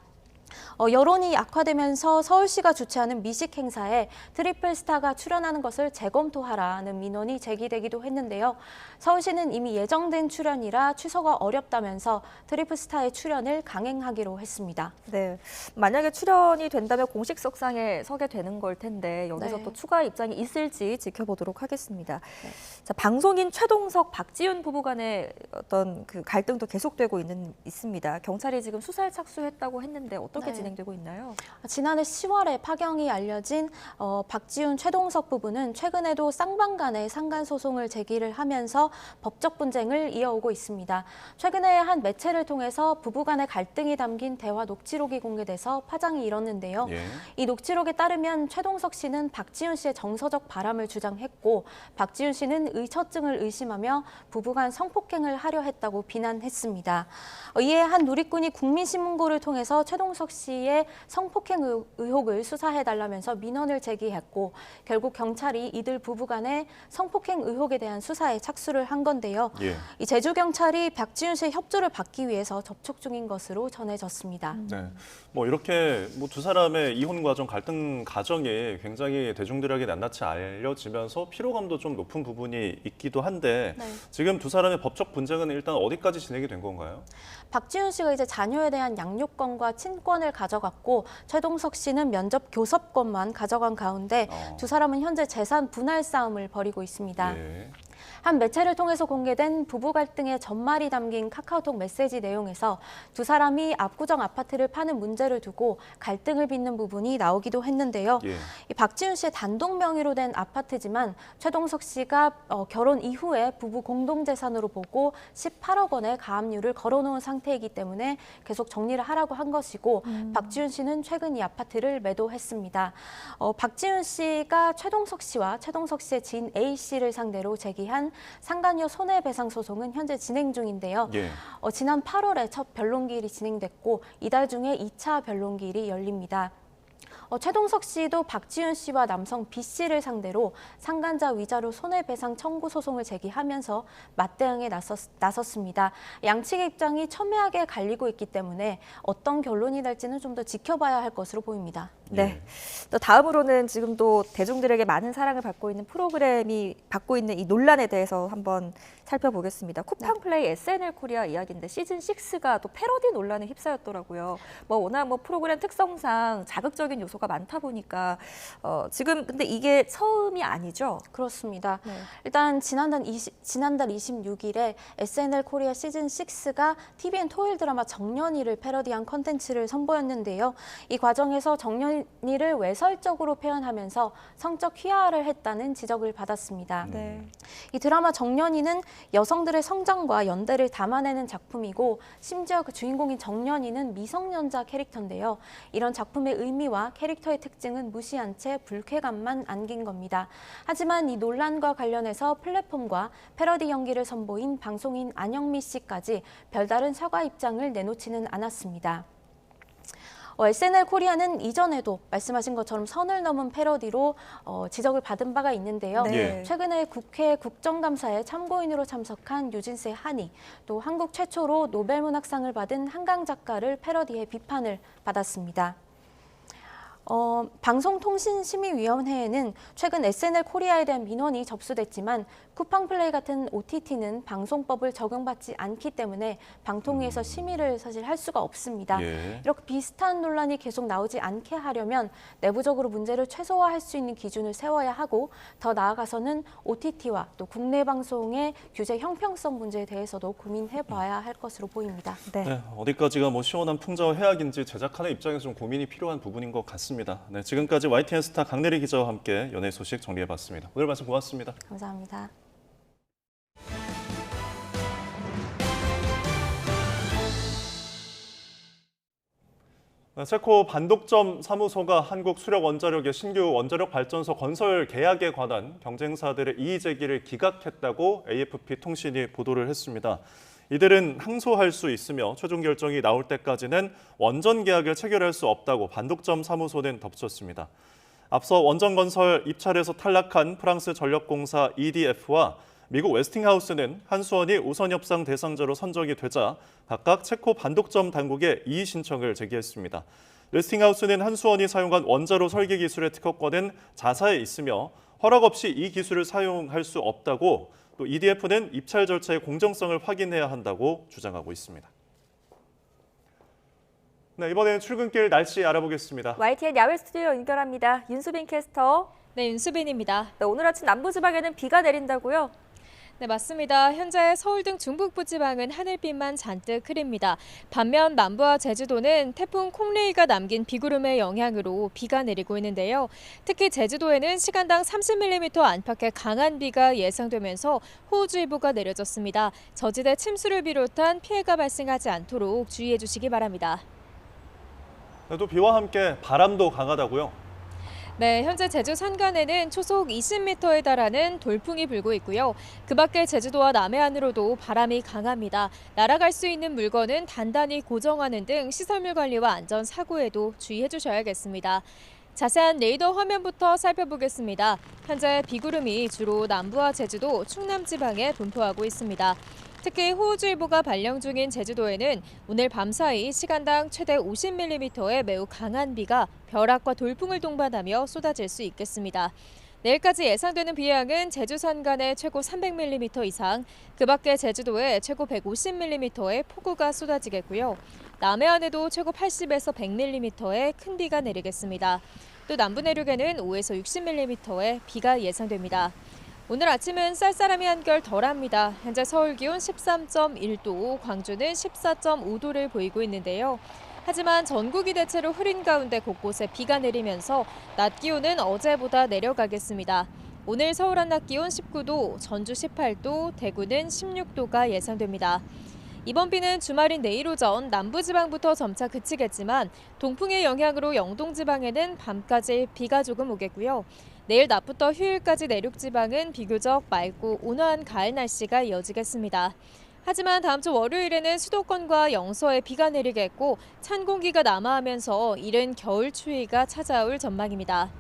Speaker 26: 여론이 악화되면서 서울시가 주최하는 미식 행사에 트리플 스타가 출연하는 것을 재검토하라는 민원이 제기되기도 했는데요. 서울시는 이미 예정된 출연이라 취소가 어렵다면서 트리플 스타의 출연을 강행하기로 했습니다.
Speaker 2: 네, 만약에 출연이 된다면 공식석상에 서게 되는 걸 텐데 여기서
Speaker 26: 네.
Speaker 2: 또 추가 입장이 있을지 지켜보도록 하겠습니다. 자, 방송인 최동석, 박지윤 부부 간의 어떤 그 갈등도 계속되고 있습니다. 경찰이 지금 수사에 착수했다고 했는데 어떤 어떻게 진행되고 있나요?
Speaker 26: 지난해 10월에 파경이 알려진 박지훈, 최동석 부부는 최근에도 쌍방 간의 상간 소송을 제기를 하면서 법적 분쟁을 이어오고 있습니다. 최근에 한 매체를 통해서 부부 간의 갈등이 담긴 대화 녹취록이 공개돼서 파장이 일었는데요.
Speaker 1: 예.
Speaker 26: 이 녹취록에 따르면 최동석 씨는 박지훈 씨의 정서적 바람을 주장했고 박지훈 씨는 의처증을 의심하며 부부 간 성폭행을 하려 했다고 비난했습니다. 이에 한 누리꾼이 국민신문고를 통해서 최동석 씨의 성폭행 의혹을 수사해달라면서 민원을 제기했고 결국 경찰이 이들 부부 간의 성폭행 의혹에 대한 수사에 착수를 한 건데요.
Speaker 1: 예.
Speaker 26: 이 제주경찰이 박지훈 씨의 협조를 받기 위해서 접촉 중인 것으로 전해졌습니다.
Speaker 1: 네, 이렇게 두 사람의 이혼 과정, 갈등 과정이 굉장히 대중들에게 낱낱이 알려지면서 피로감도 좀 높은 부분이 있기도 한데
Speaker 26: 네.
Speaker 1: 지금 두 사람의 법적 분쟁은 일단 어디까지 진행이 된 건가요?
Speaker 26: 박지훈 씨가 이제 자녀에 대한 양육권과 친권을 가져갔고 최동석 씨는 면접 교섭권만 가져간 가운데 두 사람은 현재 재산 분할 싸움을 벌이고 있습니다.
Speaker 1: 예.
Speaker 26: 한 매체를 통해서 공개된 부부 갈등의 전말이 담긴 카카오톡 메시지 내용에서 두 사람이 압구정 아파트를 파는 문제를 두고 갈등을 빚는 부분이 나오기도 했는데요.
Speaker 1: 예.
Speaker 26: 이 박지훈 씨의 단독 명의로 된 아파트지만 최동석 씨가 결혼 이후에 부부 공동재산으로 보고 18억 원의 가압류를 걸어놓은 상태이기 때문에 계속 정리를 하라고 한 것이고 박지훈 씨는 최근 이 아파트를 매도했습니다. 박지훈 씨가 최동석 씨와 최동석 씨의 지인 A 씨를 상대로 제기한 상간녀 손해배상 소송은 현재 진행 중인데요.
Speaker 1: 예.
Speaker 26: 지난 8월에 첫 변론기일이 진행됐고 이달 중에 2차 변론기일이 열립니다. 최동석 씨도 박지훈 씨와 남성 B 씨를 상대로 상간자 위자료 손해배상 청구 소송을 제기하면서 맞대응에 나섰습니다. 양측의 입장이 첨예하게 갈리고 있기 때문에 어떤 결론이 날지는 좀 더 지켜봐야 할 것으로 보입니다.
Speaker 2: 네. 또 다음으로는 지금 또 대중들에게 많은 사랑을 받고 있는 프로그램이 받고 있는 이 논란에 대해서 한번 살펴보겠습니다. 쿠팡 플레이 SNL 코리아 이야기인데 시즌 6가 또 패러디 논란에 휩싸였더라고요. 워낙 프로그램 특성상 자극적인 요소가 많다 보니까 지금 근데 이게 처음이 아니죠?
Speaker 26: 그렇습니다.
Speaker 2: 네.
Speaker 26: 일단 지난달 26일에 SNL 코리아 시즌 6가 TVN 토요일 드라마 정년이를 패러디한 컨텐츠를 선보였는데요. 이 과정에서 정년이를 외설적으로 표현하면서 성적 희화를 했다는 지적을 받았습니다.
Speaker 2: 네.
Speaker 26: 이 드라마 정년이는 여성들의 성장과 연대를 담아내는 작품이고 심지어 그 주인공인 정년이는 미성년자 캐릭터인데요. 이런 작품의 의미와 캐릭터의 특징은 무시한 채 불쾌감만 안긴 겁니다. 하지만 이 논란과 관련해서 플랫폼과 패러디 연기를 선보인 방송인 안영미 씨까지 별다른 사과 입장을 내놓지는 않았습니다. SNL 코리아는 이전에도 말씀하신 것처럼 선을 넘은 패러디로 지적을 받은 바가 있는데요.
Speaker 2: 네.
Speaker 26: 최근에 국회 국정감사에 참고인으로 참석한 유진스의 한이, 또 한국 최초로 노벨문학상을 받은 한강 작가를 패러디해 비판을 받았습니다. 방송통신심의위원회에는 최근 SNL 코리아에 대한 민원이 접수됐지만 쿠팡플레이 같은 OTT는 방송법을 적용받지 않기 때문에 방통위에서 심의를 사실 할 수가 없습니다.
Speaker 1: 예.
Speaker 26: 이렇게 비슷한 논란이 계속 나오지 않게 하려면 내부적으로 문제를 최소화할 수 있는 기준을 세워야 하고 더 나아가서는 OTT와 또 국내 방송의 규제 형평성 문제에 대해서도 고민해 봐야 할 것으로 보입니다.
Speaker 1: 네, 어디까지가 시원한 풍자와 해악인지 제작하는 입장에서 좀 고민이 필요한 부분인 것 같습니다. 네, 지금까지 YTN 스타 강내리 기자와 함께 연예 소식 정리해봤습니다. 오늘 말씀 고맙습니다.
Speaker 26: 감사합니다.
Speaker 1: 체코 반독점 사무소가 한국수력원자력의 신규 원자력 발전소 건설 계약에 관한 경쟁사들의 이의 제기를 기각했다고 AFP 통신이 보도를 했습니다. 이들은 항소할 수 있으며 최종 결정이 나올 때까지는 원전 계약을 체결할 수 없다고 반독점 사무소는 덧붙였습니다. 앞서 원전 건설 입찰에서 탈락한 프랑스 전력공사 EDF와 미국 웨스팅하우스는 한수원이 우선 협상 대상자로 선정이 되자 각각 체코 반독점 당국에 이의 신청을 제기했습니다. 웨스팅하우스는 한수원이 사용한 원자로 설계 기술의 특허권은 자사에 있으며 허락 없이 이 기술을 사용할 수 없다고, 또 EDF는 입찰 절차의 공정성을 확인해야 한다고 주장하고 있습니다. 네, 이번에는 출근길 날씨 알아보겠습니다.
Speaker 2: YTN 야외 스튜디오 연결합니다. 윤수빈 캐스터.
Speaker 6: 네, 윤수빈입니다.
Speaker 2: 네, 오늘 아침 남부지방에는 비가 내린다고요?
Speaker 6: 네, 맞습니다. 현재 서울 등 중북부 지방은 하늘빛만 잔뜩 흐립니다. 반면 남부와 제주도는 태풍 콩레이가 남긴 비구름의 영향으로 비가 내리고 있는데요. 특히 제주도에는 시간당 30mm 안팎의 강한 비가 예상되면서 호우주의보가 내려졌습니다. 저지대 침수를 비롯한 피해가 발생하지 않도록 주의해 주시기 바랍니다.
Speaker 1: 또 비와 함께 바람도 강하다고요?
Speaker 6: 네, 현재 제주 산간에는 초속 20m에 달하는 돌풍이 불고 있고요. 그 밖에 제주도와 남해안으로도 바람이 강합니다. 날아갈 수 있는 물건은 단단히 고정하는 등 시설물 관리와 안전 사고에도 주의해 주셔야겠습니다. 자세한 레이더 화면부터 살펴보겠습니다. 현재 비구름이 주로 남부와 제주도, 충남 지방에 분포하고 있습니다. 특히 호우주의보가 발령 중인 제주도에는 오늘 밤사이 시간당 최대 50mm의 매우 강한 비가 벼락과 돌풍을 동반하며 쏟아질 수 있겠습니다. 내일까지 예상되는 비 양은 제주 산간에 최고 300mm 이상, 그 밖에 제주도에 최고 150mm의 폭우가 쏟아지겠고요. 남해안에도 최고 80에서 100mm의 큰 비가 내리겠습니다. 또 남부 내륙에는 5에서 60mm의 비가 예상됩니다. 오늘 아침은 쌀쌀함이 한결 덜합니다. 현재 서울 기온 13.1도, 광주는 14.5도를 보이고 있는데요. 하지만 전국이 대체로 흐린 가운데 곳곳에 비가 내리면서 낮 기온은 어제보다 내려가겠습니다. 오늘 서울 한낮 기온 19도, 전주 18도, 대구는 16도가 예상됩니다. 이번 비는 주말인 내일 오전 남부지방부터 점차 그치겠지만 동풍의 영향으로 영동지방에는 밤까지 비가 조금 오겠고요. 내일 낮부터 휴일까지 내륙지방은 비교적 맑고 온화한 가을 날씨가 이어지겠습니다. 하지만 다음 주 월요일에는 수도권과 영서에 비가 내리겠고 찬 공기가 남하하면서 이른 겨울 추위가 찾아올 전망입니다.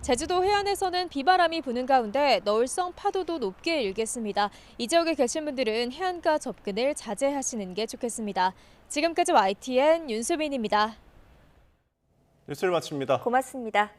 Speaker 6: 제주도 해안에서는 비바람이 부는 가운데 너울성 파도도 높게 일겠습니다. 이 지역에 계신 분들은 해안가 접근을 자제하시는 게 좋겠습니다. 지금까지 YTN 윤수빈입니다.
Speaker 1: 뉴스를 마칩니다.
Speaker 2: 고맙습니다.